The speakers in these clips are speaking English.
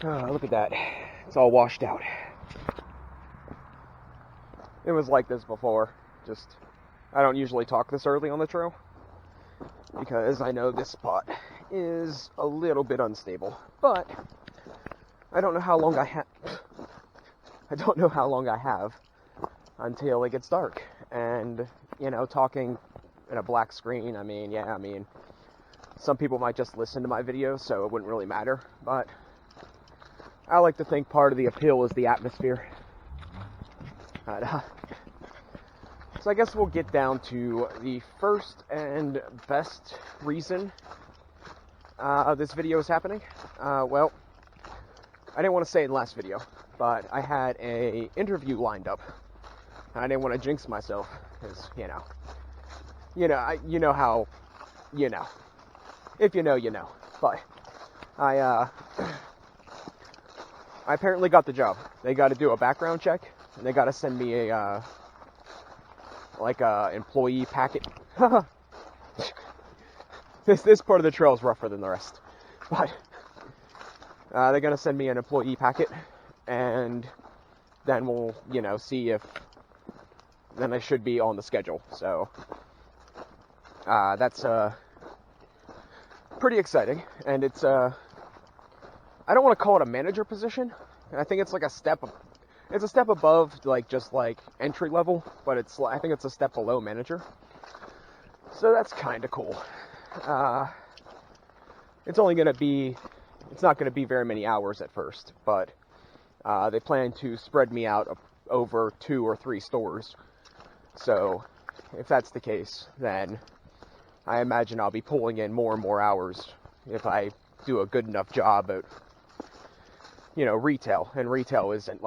Look at that. It's all washed out. It was like this before. Just, I don't usually talk this early on the trail because I know this spot is a little bit unstable. But I don't know how long I have until it gets dark. And, talking in a black screen, some people might just listen to my videos, so it wouldn't really matter. But I like to think part of the appeal is the atmosphere. So I guess we'll get down to the first and best reason this video is happening. Well, I didn't want to say it in the last video, but I had a interview lined up. I didn't want to jinx myself, because, how, if you know, you know. But I apparently got the job. They got to do a background check, and they got to send me a employee packet. This part of the trail is rougher than the rest, but they're gonna send me an employee packet, and then we'll see if then I should be on the schedule. So that's pretty exciting, and it's I don't want to call it a manager position. I think it's like a step. It's a step above, just entry level, but I think it's a step below manager. So that's kind of cool. It's not gonna be very many hours at first, but they plan to spread me out over 2 or 3 stores. So if that's the case, then I imagine I'll be pulling in more and more hours if I do a good enough job at, retail. And retail isn't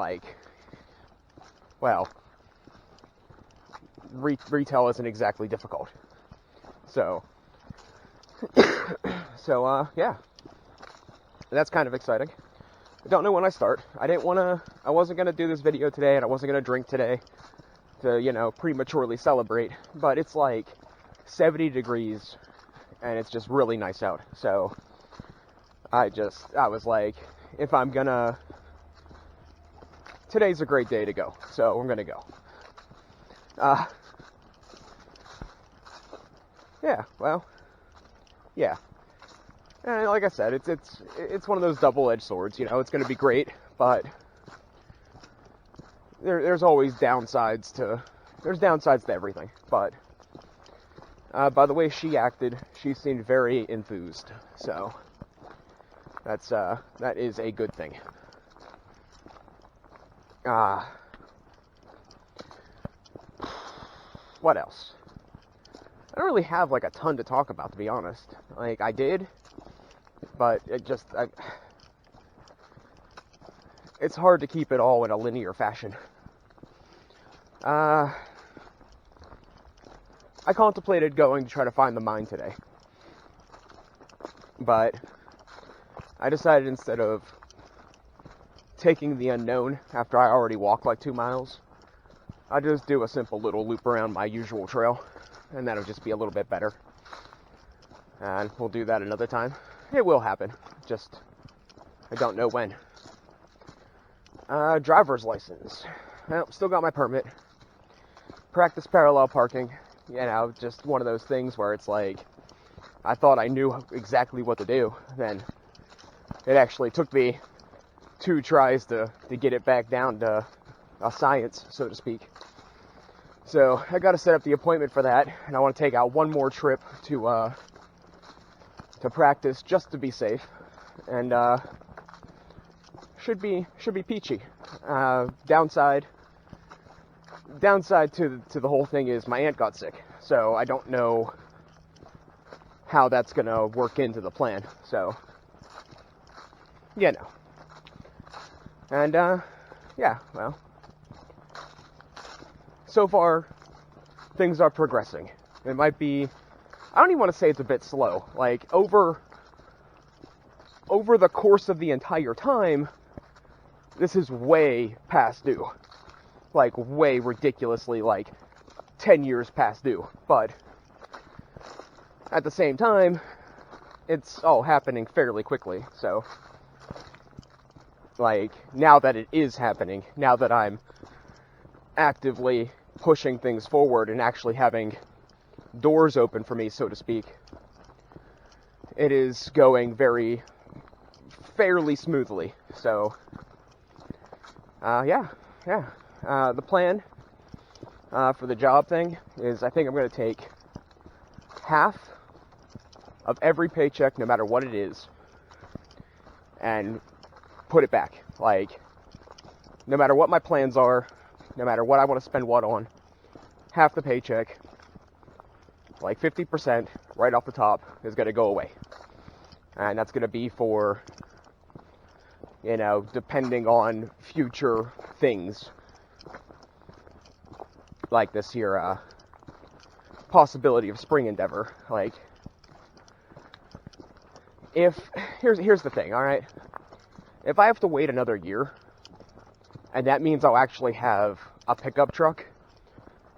retail isn't exactly difficult. So, yeah, that's kind of exciting. I don't know when I start. I wasn't going to do this video today, and I wasn't going to drink today to, prematurely celebrate, but it's 70 degrees, and it's just really nice out. So, I was like, if I'm gonna, today's a great day to go, so I'm gonna go. Yeah. And like I said, it's one of those double-edged swords. It's gonna be great, but there's always downsides to everything. But by the way she acted, she seemed very enthused. So that is a good thing. What else? I don't really have a ton to talk about, to be honest. I did, but it's hard to keep it all in a linear fashion. I contemplated going to try to find the mine today, but I decided instead of taking the unknown after I already walked 2 miles, I'd just do a simple little loop around my usual trail, and that'll just be a little bit better. And we'll do that another time. It will happen, just I don't know when. Driver's license. Well, still got my permit. Practice parallel parking. Just one of those things where it's I thought I knew exactly what to do. Then it actually took me 2 tries to get it back down to a science, so to speak. So I got to set up the appointment for that, and I want to take out one more trip to practice just to be safe, and should be peachy. Downside to the whole thing is my aunt got sick, so I don't know how that's gonna work into the plan. So and well, so far things are progressing. It might be, I don't even want to say it's a bit slow. Over the course of the entire time, this is way past due. Way ridiculously, 10 years past due. But at the same time, it's all happening fairly quickly. So like, now that it is happening, now that I'm actively pushing things forward and actually having doors open for me, so to speak, it is going fairly smoothly. So, the plan for the job thing is I think I'm going to take half of every paycheck, no matter what it is, and put it back. Like, no matter what my plans are, no matter what I want to spend what on, half the paycheck, like 50% right off the top, is going to go away. And that's going to be for, depending on future things, like this here possibility of spring endeavor. Like, here's the thing, all right? If I have to wait another year, and that means I'll actually have a pickup truck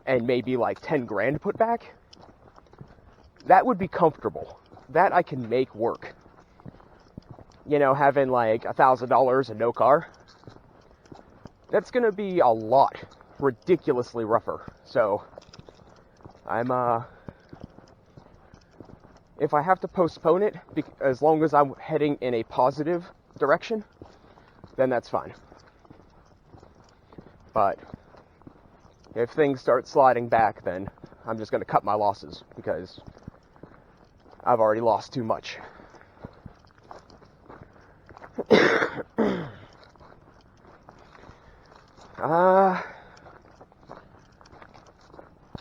and maybe like 10 grand put back, that would be comfortable. That I can make work. Having like $1,000 and no car, that's gonna be a lot ridiculously rougher. So if I have to postpone it, as long as I'm heading in a positive direction, then that's fine. But if things start sliding back, then I'm just going to cut my losses, because I've already lost too much.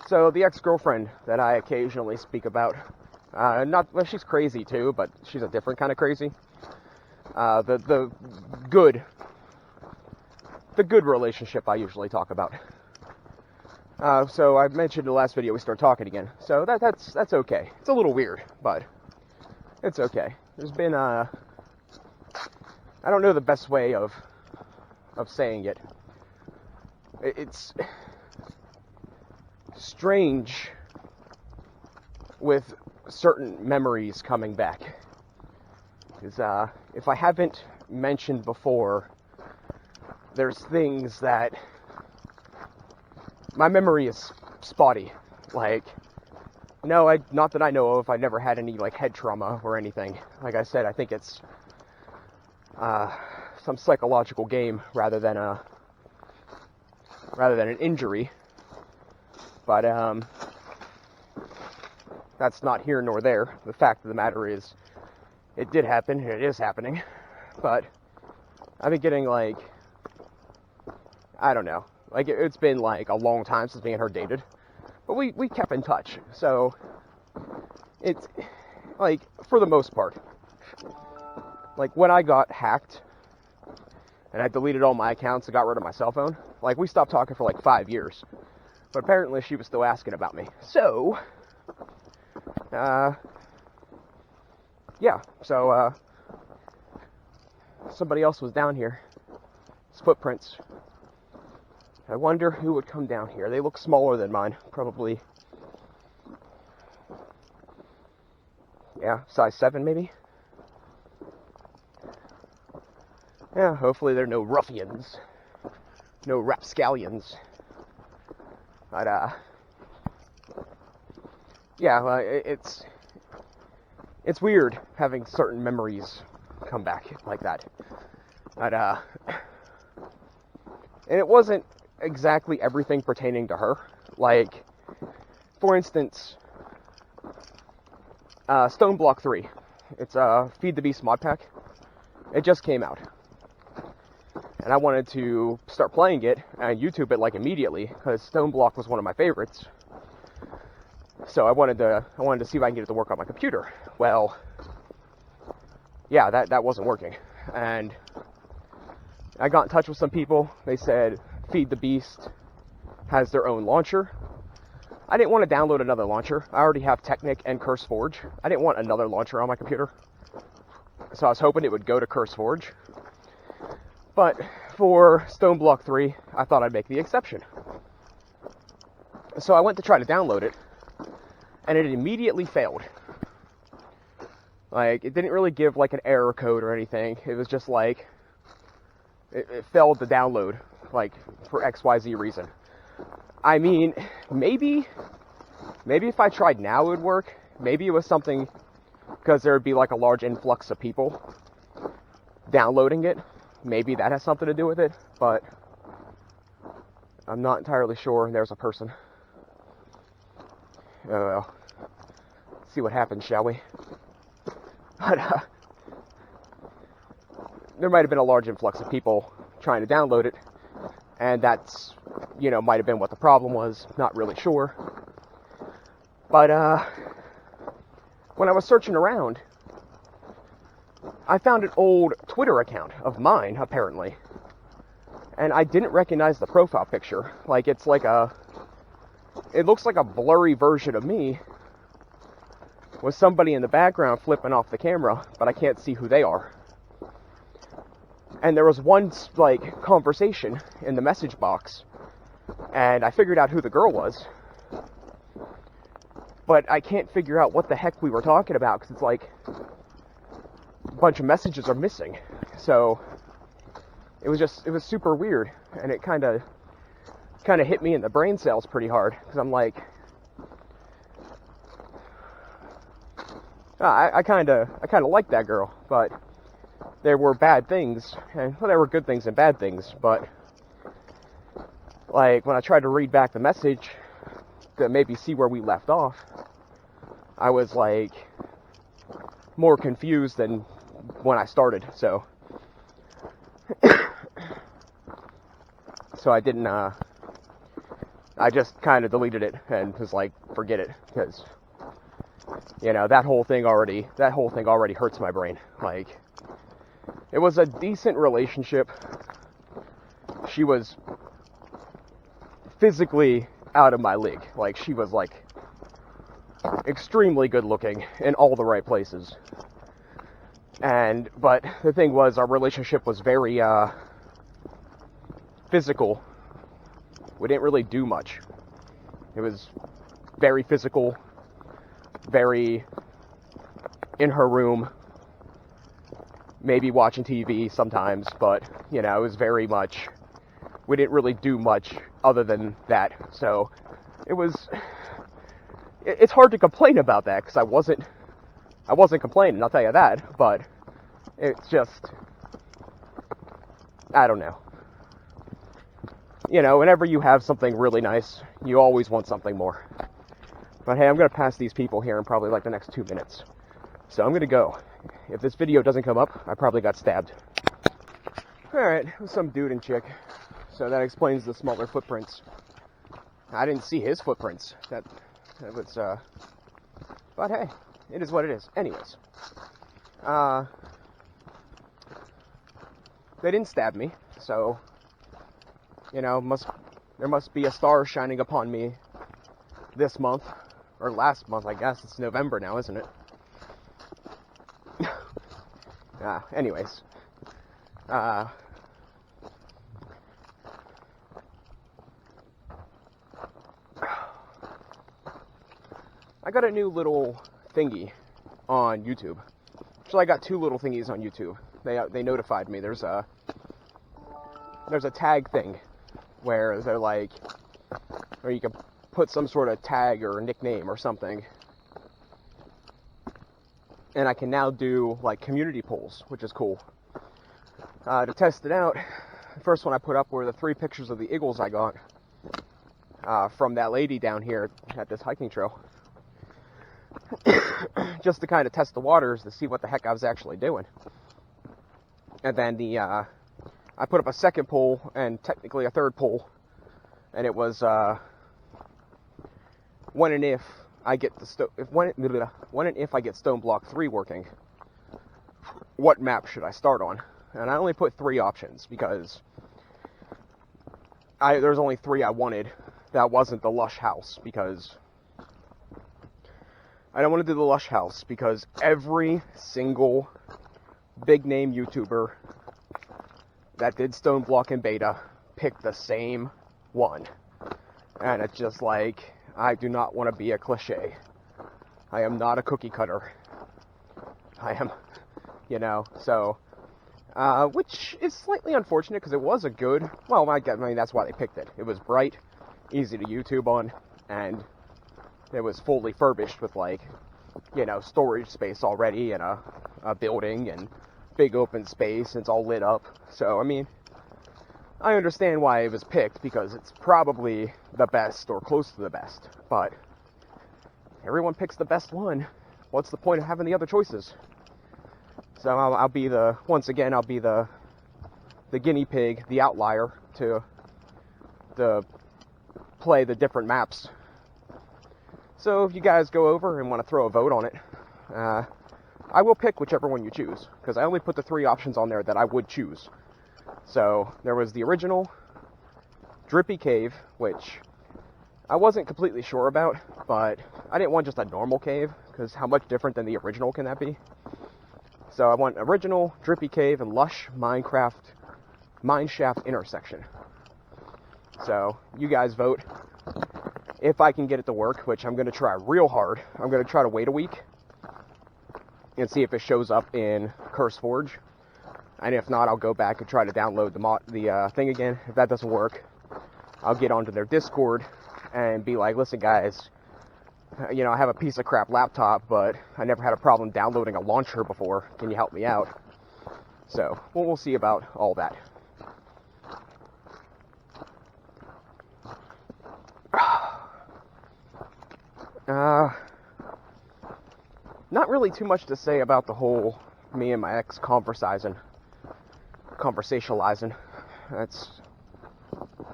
So the ex-girlfriend that I occasionally speak about, she's crazy too, but she's a different kind of crazy. The good relationship I usually talk about. So I mentioned in the last video we started talking again. So that's okay. It's a little weird, but it's okay. There's been I don't know the best way of saying it. It's strange with certain memories coming back. Because if I haven't mentioned before, there's things that my memory is spotty. Like, no, not that I know of. I never had any like head trauma or anything. Like I said, I think it's some psychological game rather than an injury. But that's not here nor there. The fact of the matter is, it did happen, and it is happening. But I've been getting like, I don't know. Like, it's been like a long time since me and her dated. But we kept in touch. So it's like, for the most part, like when I got hacked and I deleted all my accounts and got rid of my cell phone, like we stopped talking for like 5 years. But apparently she was still asking about me. So, somebody else was down here. It's footprints. I wonder who would come down here. They look smaller than mine. Probably, size 7 maybe. Yeah, hopefully they're no ruffians. No rapscallions. But, it's weird having certain memories come back like that. But, and it wasn't exactly everything pertaining to her. Like, for instance, Stone Block 3. It's a Feed the Beast mod pack. It just came out. And I wanted to start playing it and YouTube it like immediately, because Stone Block was one of my favorites. So I wanted to see if I can get it to work on my computer. Well, yeah, that wasn't working. And I got in touch with some people. They said Feed the Beast has their own launcher. I didn't want to download another launcher. I already have Technic and CurseForge. I didn't want another launcher on my computer. So I was hoping it would go to CurseForge. But for Stone Block 3, I thought I'd make the exception. So I went to try to download it, and it immediately failed. Like, it didn't really give like an error code or anything. It was just like, it failed to download, like, for XYZ reason. I mean, maybe if I tried now it would work. Maybe it was something because there would be like a large influx of people downloading it. Maybe that has something to do with it, but I'm not entirely sure. There's a person. Oh well. See what happens, shall we? But there might have been a large influx of people trying to download it, and that's, might have been what the problem was. Not really sure. But when I was searching around, I found an old Twitter account of mine, apparently, and I didn't recognize the profile picture. Like, it looks like a blurry version of me with somebody in the background flipping off the camera, but I can't see who they are. And there was one, conversation in the message box, and I figured out who the girl was, but I can't figure out what the heck we were talking about, because it's like a bunch of messages are missing. So it was super weird, and it kind of hit me in the brain cells pretty hard, because I'm like, I kind of like that girl, but there were bad things, and there were good things and bad things, but like when I tried to read back the message to maybe see where we left off, I was like more confused than when I started, so I didn't, I just kind of deleted it and was like, forget it, because, that whole thing already hurts my brain. Like, it was a decent relationship. She was physically out of my league. Like, she was, like, extremely good looking in all the right places. But the thing was, our relationship was very, physical. We didn't really do much. It was very physical, very in her room, maybe watching TV sometimes, but, it was very much, we didn't really do much other than that. So it's hard to complain about that, because I wasn't complaining, I'll tell you that, but it's just, I don't know. Whenever you have something really nice, you always want something more. But hey, I'm going to pass these people here in probably like the next 2 minutes. So I'm going to go. If this video doesn't come up, I probably got stabbed. Alright, it was some dude and chick. So that explains the smaller footprints. I didn't see his footprints. That was, but hey, it is what it is. Anyways. They didn't stab me, so, there must be a star shining upon me this month, or last month, I guess. It's November now, isn't it? Anyways. I got a new little thingy on YouTube. Actually, I got two little thingies on YouTube. They notified me. There's a tag thing where they're like, where you can put some sort of tag or nickname or something, and I can now do like community polls, which is cool. To test it out, the first one I put up were the 3 pictures of the eagles I got from that lady down here at this hiking trail, just to kind of test the waters to see what the heck I was actually doing. And then I put up a second poll and technically a third poll, and it was when and if I get when and if I get Stone Block 3 working, what map should I start on? And I only put 3 options because there's only 3 I wanted. That wasn't the Lush House, because I don't want to do the Lush House because every single big name YouTuber that did Stone Block in beta picked the same one. And it's just like, I do not want to be a cliche. I am not a cookie cutter. I am, so which is slightly unfortunate because it was a good, well, I mean, that's why they picked it. It was bright, easy to YouTube on, and it was fully furnished with, like, you know, storage space already and a building and big open space, and it's all lit up. So, I mean, I understand why it was picked because it's probably the best or close to the best, but everyone picks the best one. What's the point of having the other choices? So I'll be the guinea pig, the outlier to play the different maps. So if you guys go over and want to throw a vote on it, I will pick whichever one you choose, because I only put the 3 options on there that I would choose. So there was the original Drippy Cave, which I wasn't completely sure about, but I didn't want just a normal cave, because how much different than the original can that be? So I want original, Drippy Cave, and Lush Minecraft Mineshaft Intersection. So you guys vote. If I can get it to work, which I'm going to try real hard, I'm going to try to wait a week and see if it shows up in CurseForge. And if not, I'll go back and try to download the thing again. If that doesn't work, I'll get onto their Discord and be like, listen guys, you know, I have a piece of crap laptop, but I never had a problem downloading a launcher before. Can you help me out? So, we'll see about all that. Not really too much to say about the whole me and my ex conversationalizing.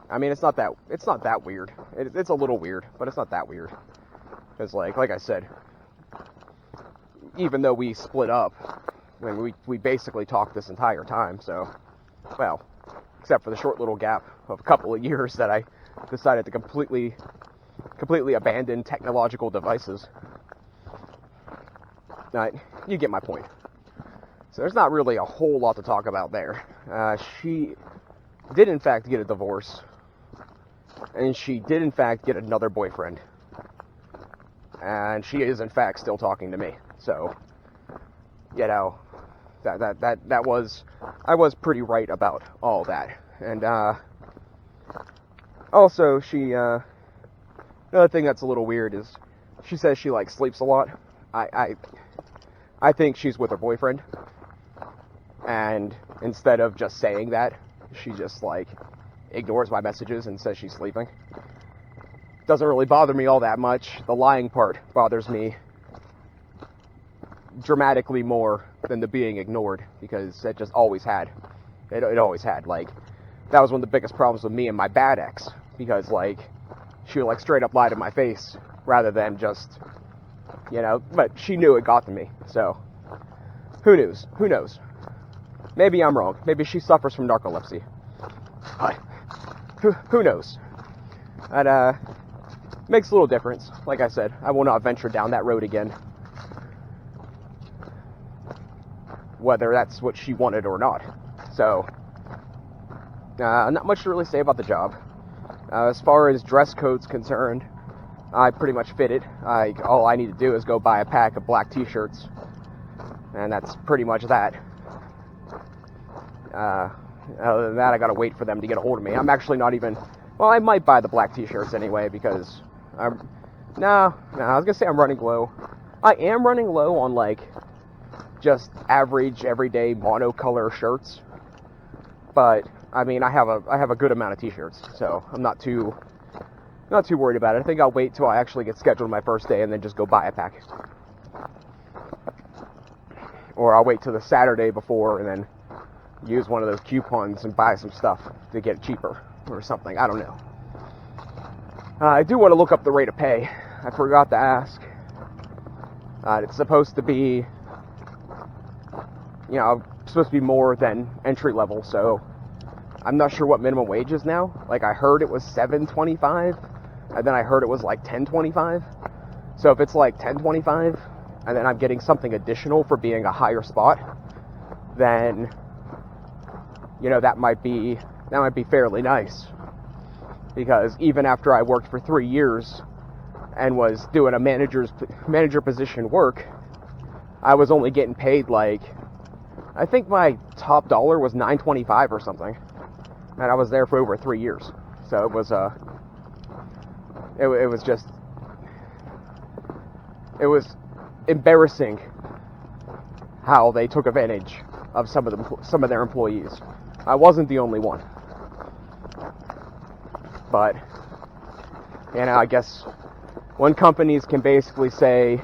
I mean, it's not that weird. It's a little weird, but it's not that weird. Because, like I said, even though we split up, when we basically talked this entire time, so, well, except for the short little gap of a couple of years that I decided to completely abandon technological devices. You get my point. So there's not really a whole lot to talk about there. She did in fact get a divorce, and she did in fact get another boyfriend, and she is in fact still talking to me. So, you know, that was, I was pretty right about all that. And also she another thing that's a little weird is she says she like sleeps a lot. I think she's with her boyfriend, and instead of just saying that, she just like ignores my messages and says she's sleeping. Doesn't really bother me all that much. The lying part bothers me dramatically more than the being ignored, because it just always had. It always had. Like, that was one of the biggest problems with me and my bad ex, because like she would like straight up lie to my face rather than just, you know, but she knew it got to me. So who knows? Maybe I'm wrong. Maybe she suffers from narcolepsy. But who knows? That makes a little difference. Like I said, I will not venture down that road again, whether that's what she wanted or not. So, not much to really say about the job. As far as dress code's concerned, I pretty much fit it. All I need to do is go buy a pack of black t-shirts, and that's pretty much that. Other than that, I gotta wait for them to get a hold of me. I'm actually not even, well, I might buy the black t-shirts anyway, because I was gonna say I'm running low. I am running low on like just average everyday monocolor shirts, but I mean, I have a good amount of t-shirts, so I'm not too worried about it. I think I'll wait till I actually get scheduled my first day and then just go buy a pack. Or I'll wait till the Saturday before and then use one of those coupons and buy some stuff to get it cheaper or something. I don't know. I do want to look up the rate of pay. I forgot to ask. It's supposed to be, you know, supposed to be more than entry level, so I'm not sure what minimum wage is now. Like, I heard it was $7.25, and then I heard it was like $10.25. So if it's like $10.25, and then I'm getting something additional for being a higher spot, then, you know, that might be fairly nice. Because even after I worked for 3 years and was doing a manager position work, I was only getting paid like, I think my top dollar was $9.25 or something, and I was there for over 3 years. So it was it was embarrassing how they took advantage of some of their employees. I wasn't the only one, but I guess when companies can basically say,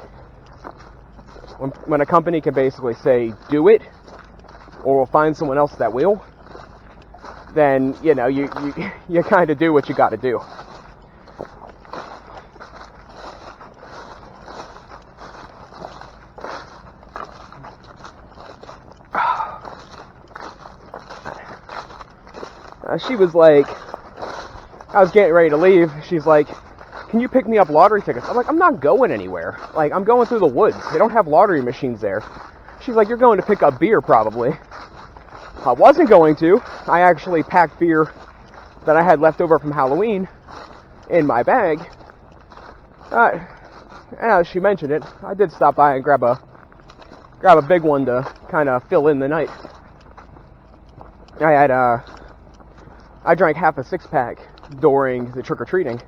when a company can basically say, do it, or we'll find someone else that will, then, you kind of do what you got to do. She was like, I was getting ready to leave. She's like, can you pick me up lottery tickets? I'm like, I'm not going anywhere. Like, I'm going through the woods. They don't have lottery machines there. She's like, you're going to pick up beer, probably. I wasn't going to. I actually packed beer that I had left over from Halloween in my bag. And as she mentioned it, I did stop by and grab a big one to kind of fill in the night. I drank half a six-pack during the trick-or-treating,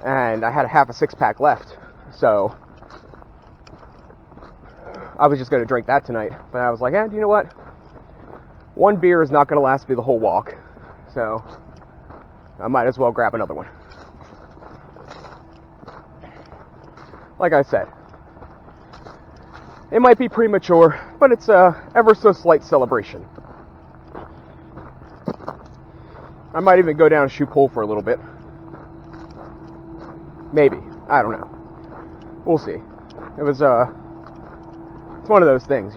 and I had a half a six-pack left, so I was just going to drink that tonight. But I was like, do you know what? One beer is not going to last me the whole walk, so I might as well grab another one. Like I said, it might be premature, but it's a ever so slight celebration. I might even go down and shoot pool for a little bit. Maybe. I don't know. We'll see. It was, it's one of those things,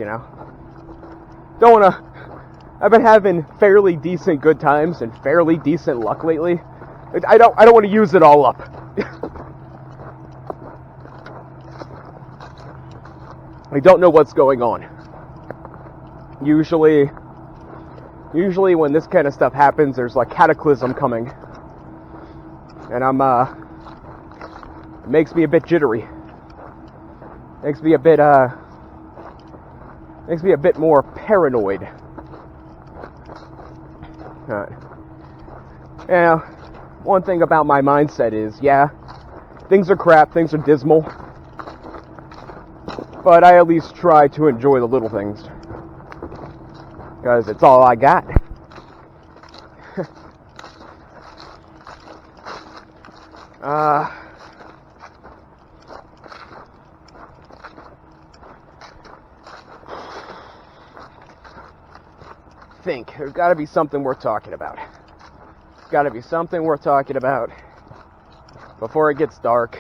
I've been having fairly decent good times and fairly decent luck lately. I don't want to use it all up. I don't know what's going on. Usually when this kind of stuff happens, there's like cataclysm coming, and it makes me a bit jittery. Makes me a bit more paranoid. One thing about my mindset is, things are crap, things are dismal, but I at least try to enjoy the little things. Because it's all I got. Think. There's got to be something worth talking about. Got to be something worth talking about before it gets dark.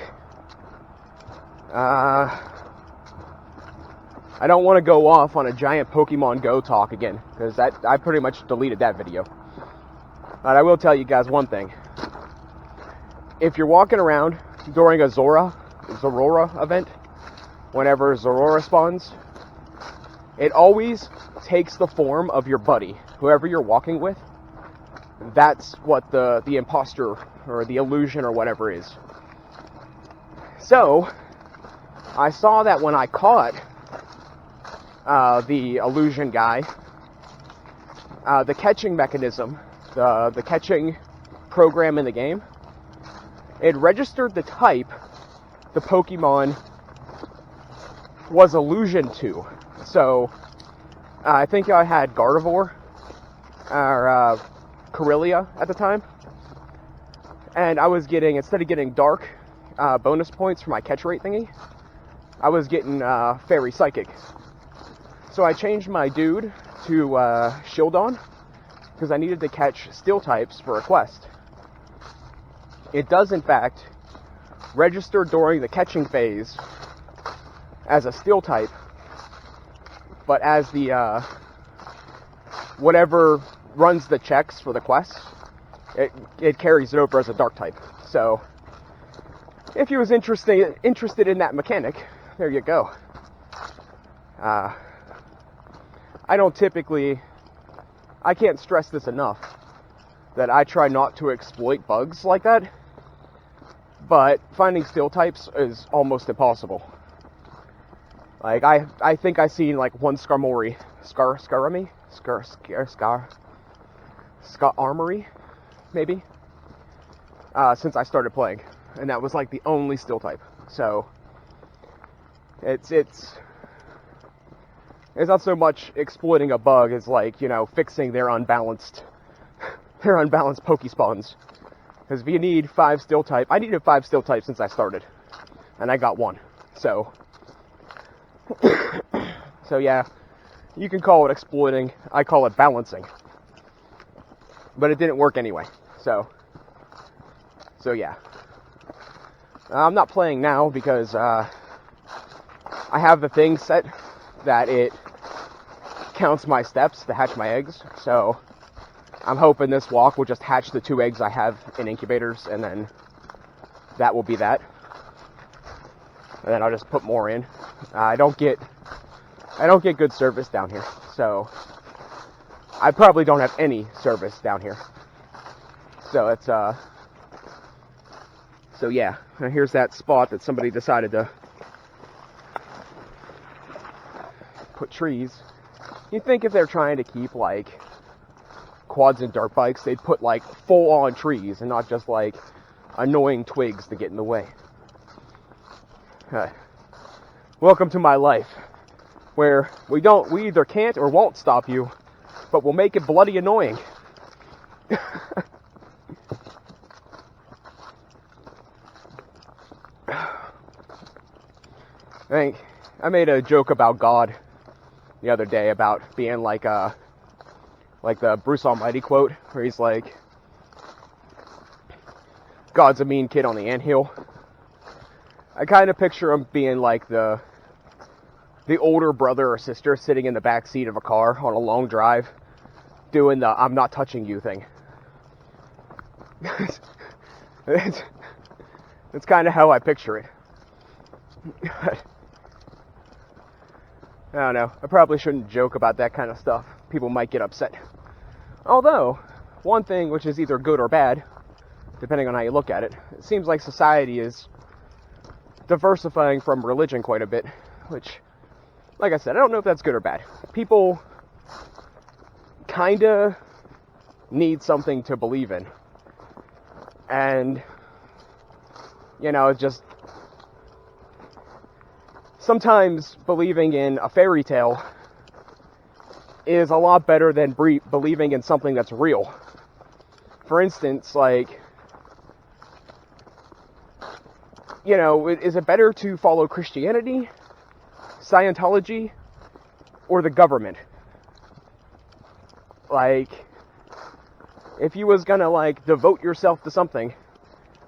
I don't want to go off on a giant Pokemon Go talk again, because I pretty much deleted that video. But I will tell you guys one thing. If you're walking around during a Zorora event, whenever Zorora spawns, it always takes the form of your buddy, whoever you're walking with. That's what the imposter or the illusion or whatever is. So, I saw that when I caught the illusion guy, the catching mechanism, the catching program in the game, it registered the type the Pokemon was illusion to. So, I think I had Gardevoir, or Corellia at the time, and I was getting, instead of getting dark bonus points for my catch rate thingy, I was getting Fairy Psychic. So I changed my dude to Shieldon, because I needed to catch Steel types for a quest. It does, in fact, register during the catching phase as a Steel type, but as the, whatever runs the checks for the quest, it carries it over as a Dark type. So, if you was interested in that mechanic, there you go. I can't stress this enough, that I try not to exploit bugs like that, but finding Steel types is almost impossible. Like, I think I seen like one Skarmory Scott Armory, maybe, since I started playing, and that was like the only steel type. So it's not so much exploiting a bug as like, you know, fixing their unbalanced Pokespawns. Because if you need 5 steel type, I needed 5 steel type since I started, and I got 1. So yeah, you can call it exploiting. I call it balancing. But it didn't work anyway. So yeah. I'm not playing now because I have the thing set that it counts my steps to hatch my eggs. So I'm hoping this walk will just hatch the 2 eggs I have in incubators, and then that will be that. And then I'll just put more in. I don't get good service down here, so I probably don't have any service down here. So it's so yeah. And here's that spot that somebody decided to put trees. You'd think if they're trying to keep like quads and dirt bikes, they'd put like full-on trees and not just like annoying twigs to get in the way. Welcome to my life, where we either can't or won't stop you, but we'll make it bloody annoying. I made a joke about God the other day about being like the Bruce Almighty quote, where he's like, God's a mean kid on the anthill. I kind of picture him being like the older brother or sister sitting in the back seat of a car on a long drive doing the I'm not touching you thing. It's kind of how I picture it. I don't know. I probably shouldn't joke about that kind of stuff. People might get upset. Although, one thing which is either good or bad, depending on how you look at it, it seems like society is diversifying from religion quite a bit, which, like I said, I don't know if that's good or bad. People kinda need something to believe in. And, you know, it's just, sometimes believing in a fairy tale is a lot better than believing in something that's real. For instance, like, you know, is it better to follow Christianity, Scientology, or the government? Like, if you was gonna, like, devote yourself to something,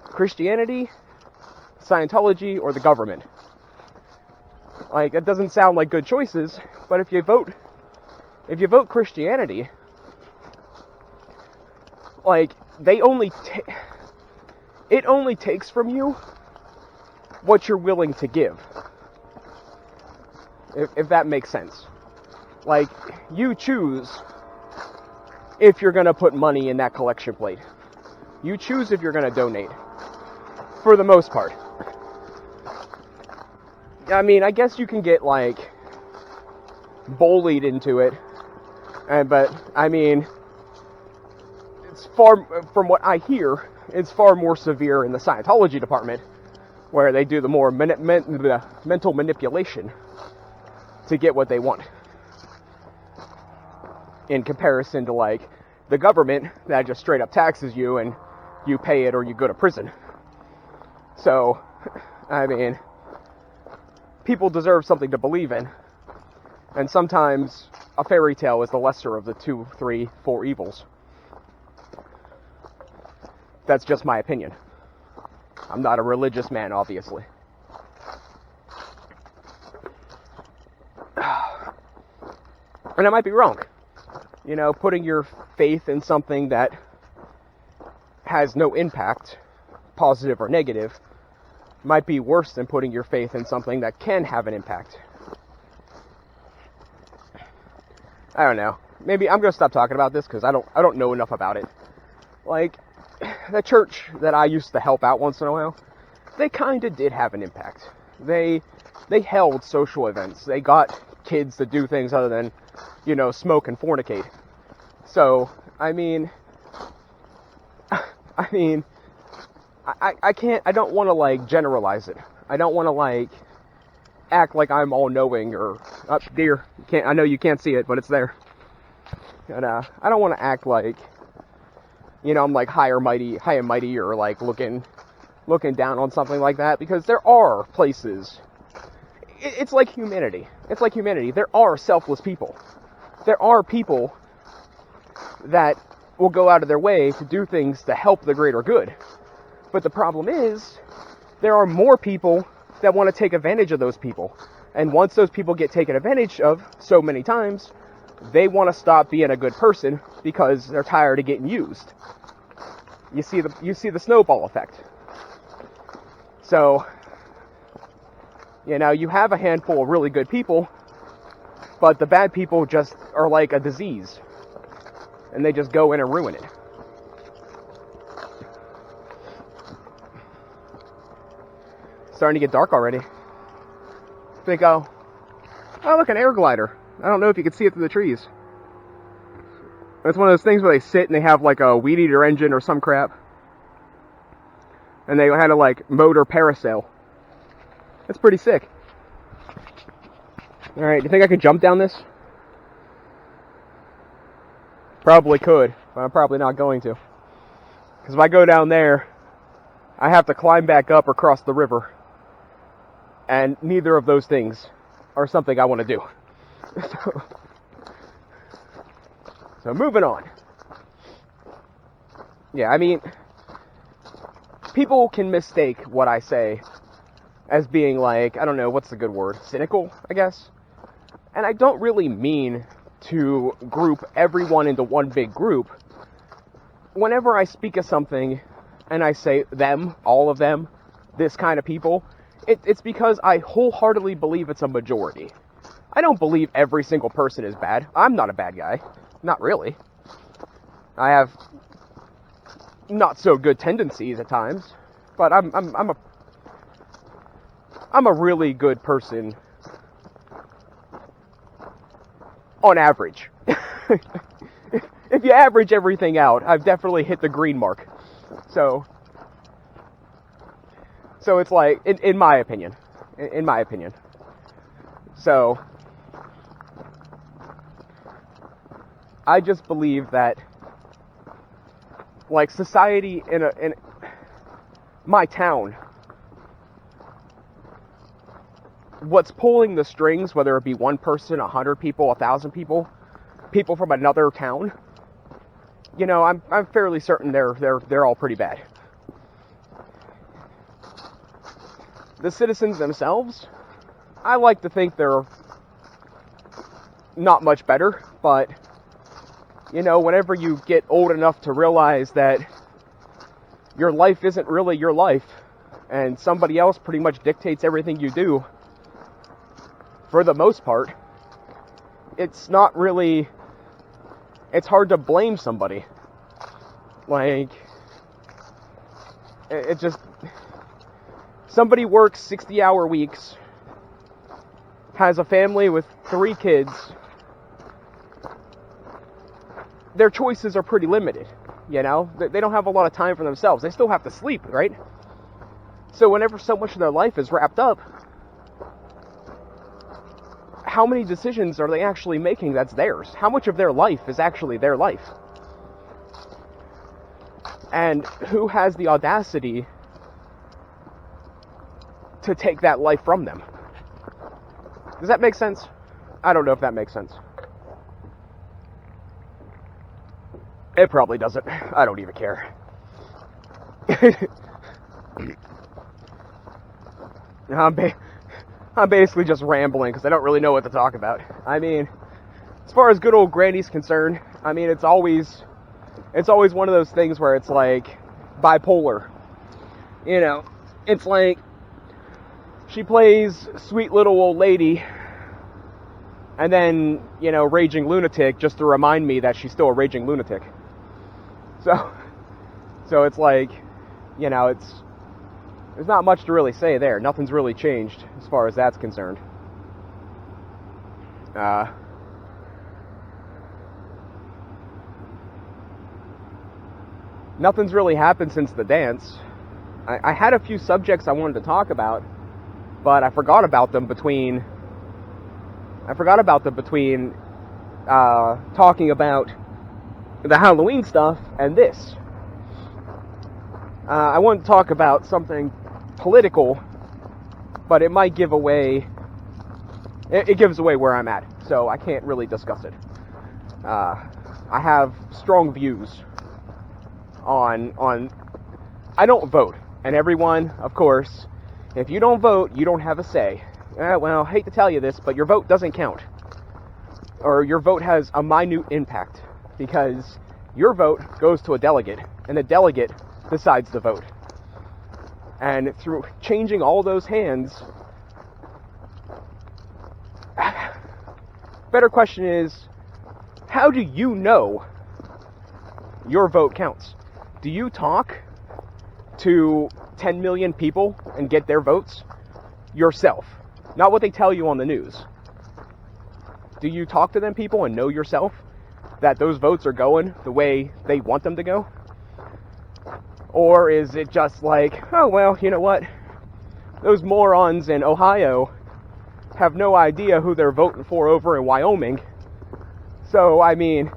Christianity, Scientology, or the government? Like, it doesn't sound like good choices, but if you vote Christianity, like, it only takes from you what you're willing to give. If that makes sense. Like, you choose if you're gonna put money in that collection plate. You choose if you're gonna donate. For the most part. I mean, I guess you can get, like, bullied into it. But, I mean, it's from what I hear, it's far more severe in the Scientology department, where they do the more mental manipulation to get what they want. In comparison to, like, the government that just straight up taxes you and you pay it or you go to prison. So, I mean, people deserve something to believe in. And sometimes a fairy tale is the lesser of the 2, 3, 4 evils. That's just my opinion. I'm not a religious man, obviously. And I might be wrong. You know, putting your faith in something that has no impact, positive or negative, might be worse than putting your faith in something that can have an impact. I don't know. Maybe I'm going to stop talking about this because I don't know enough about it. Like, the church that I used to help out once in a while, they kind of did have an impact. They held social events. They got kids to do things other than, smoke and fornicate. So, I don't want to, like, generalize it. I don't want to, like, act like I'm all-knowing or, dear, I know you can't see it, but it's there. And, I don't want to act like, I'm, like, high and mighty, or, like, looking down on something like that, because there are places. It's like humanity. There are selfless people. There are people that will go out of their way to do things to help the greater good. But the problem is, there are more people that want to take advantage of those people. And once those people get taken advantage of so many times, they want to stop being a good person because they're tired of getting used. You see the snowball effect. So, you have a handful of really good people, but the bad people just are like a disease, and they just go in and ruin it. Starting to get dark already. Think, oh look, an air glider. I don't know if you can see it through the trees. It's one of those things where they sit and they have like a weed eater engine or some crap. And they had a like motor parasail. That's pretty sick. Alright, do you think I could jump down this? Probably could, but I'm probably not going to. Because if I go down there, I have to climb back up or cross the river. And neither of those things are something I want to do. So moving on. Yeah, people can mistake what I say as being like, I don't know, what's the good word? Cynical, I guess? And I don't really mean to group everyone into one big group. Whenever I speak of something and I say them, all of them, this kind of people, it's because I wholeheartedly believe it's a majority. I don't believe every single person is bad. I'm not a bad guy. Not really. I have not so good tendencies at times, but I'm a really good person on average. If you average everything out, I've definitely hit the green mark. So it's like, in my opinion. So, I just believe that, like, society in my town, what's pulling the strings, whether it be one person, 100 people, 1,000 people, people from another town, I'm fairly certain they're all pretty bad. The citizens themselves, I like to think they're not much better, but, whenever you get old enough to realize that your life isn't really your life, and somebody else pretty much dictates everything you do, for the most part, it's hard to blame somebody. Like, it just, somebody works 60-hour weeks, has a family with 3 kids, their choices are pretty limited, They don't have a lot of time for themselves. They still have to sleep, right? So whenever so much of their life is wrapped up, how many decisions are they actually making that's theirs? How much of their life is actually their life? And who has the audacity to take that life from them? Does that make sense? I don't know if that makes sense. It probably doesn't. I don't even care. I'm basically just rambling because I don't really know what to talk about. As far as good old Granny's concerned, it's always one of those things where it's like bipolar. It's like she plays sweet little old lady and then, raging lunatic just to remind me that she's still a raging lunatic. So it's like, there's not much to really say there. Nothing's really changed as far as that's concerned. Nothing's really happened since the dance. I had a few subjects I wanted to talk about, but I forgot about them between talking about the Halloween stuff and this. I want to talk about something political, but it might give away, it gives away where I'm at, so I can't really discuss it. I have strong views on I don't vote, and everyone, of course, if you don't vote, you don't have a say. Well, I hate to tell you this, but your vote doesn't count. Or your vote has a minute impact, because your vote goes to a delegate, and the delegate decides the vote. And through changing all those hands, better question is, how do you know your vote counts? Do you talk to 10 million people and get their votes yourself? Not what they tell you on the news. Do you talk to them people and know yourself that those votes are going the way they want them to go? Or is it just like, oh, well, you know what? Those morons in Ohio have no idea who they're voting for over in Wyoming. So, I mean,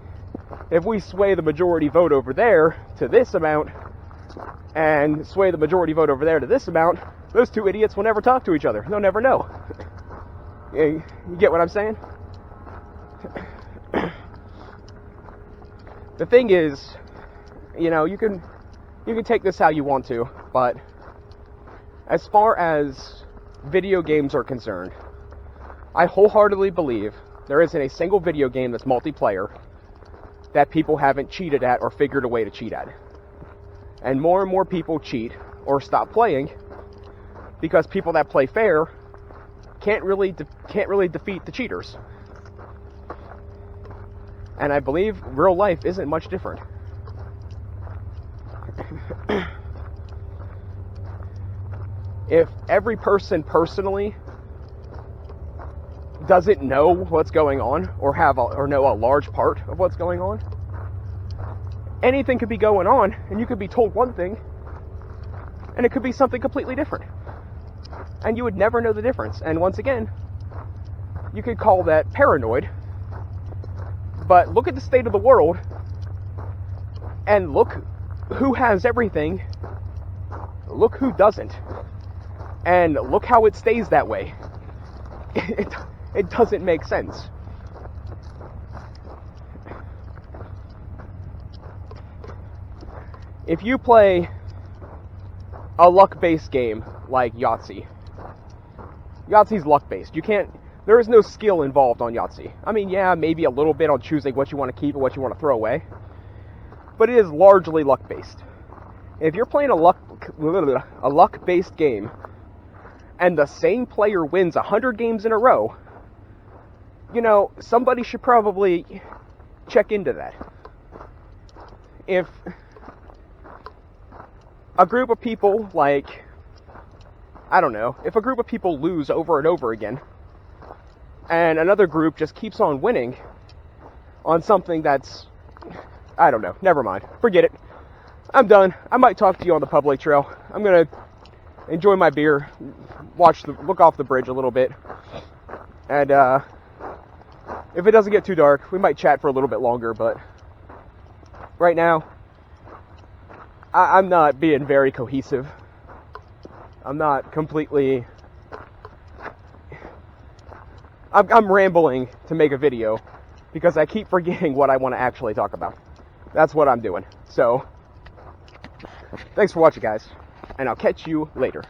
if we sway the majority vote over there to this amount and sway the majority vote over there to this amount, those two idiots will never talk to each other. They'll never know. You get what I'm saying? The thing is, you know, you can take this how you want to, but as far as video games are concerned, I wholeheartedly believe there isn't a single video game that's multiplayer that people haven't cheated at or figured a way to cheat at. And more people cheat or stop playing because people that play fair can't really defeat the cheaters. And I believe real life isn't much different. If every person personally doesn't know what's going on or know a large part of what's going on, anything could be going on and you could be told one thing and it could be something completely different. And you would never know the difference. And once again, you could call that paranoid. But look at the state of the world and look who has everything. Look who doesn't. And look how it stays that way. It doesn't make sense. If you play a luck-based game like Yahtzee, Yahtzee's luck-based. There is no skill involved on Yahtzee. I mean, yeah, maybe a little bit on choosing what you want to keep and what you want to throw away. But it is largely luck-based. If you're playing a luck-based game, and the same player wins 100 games in a row, you know, somebody should probably check into that. If a group of people, like, I don't know, if a group of people lose over and over again, and another group just keeps on winning on something that's, I don't know, never mind, forget it. I'm done. I might talk to you on the public trail. I'm gonna enjoy my beer, look off the bridge a little bit, and if it doesn't get too dark, we might chat for a little bit longer, but right now, I'm not being very cohesive. I'm not completely, I'm rambling to make a video, because I keep forgetting what I want to actually talk about. That's what I'm doing. So, thanks for watching, guys, and I'll catch you later.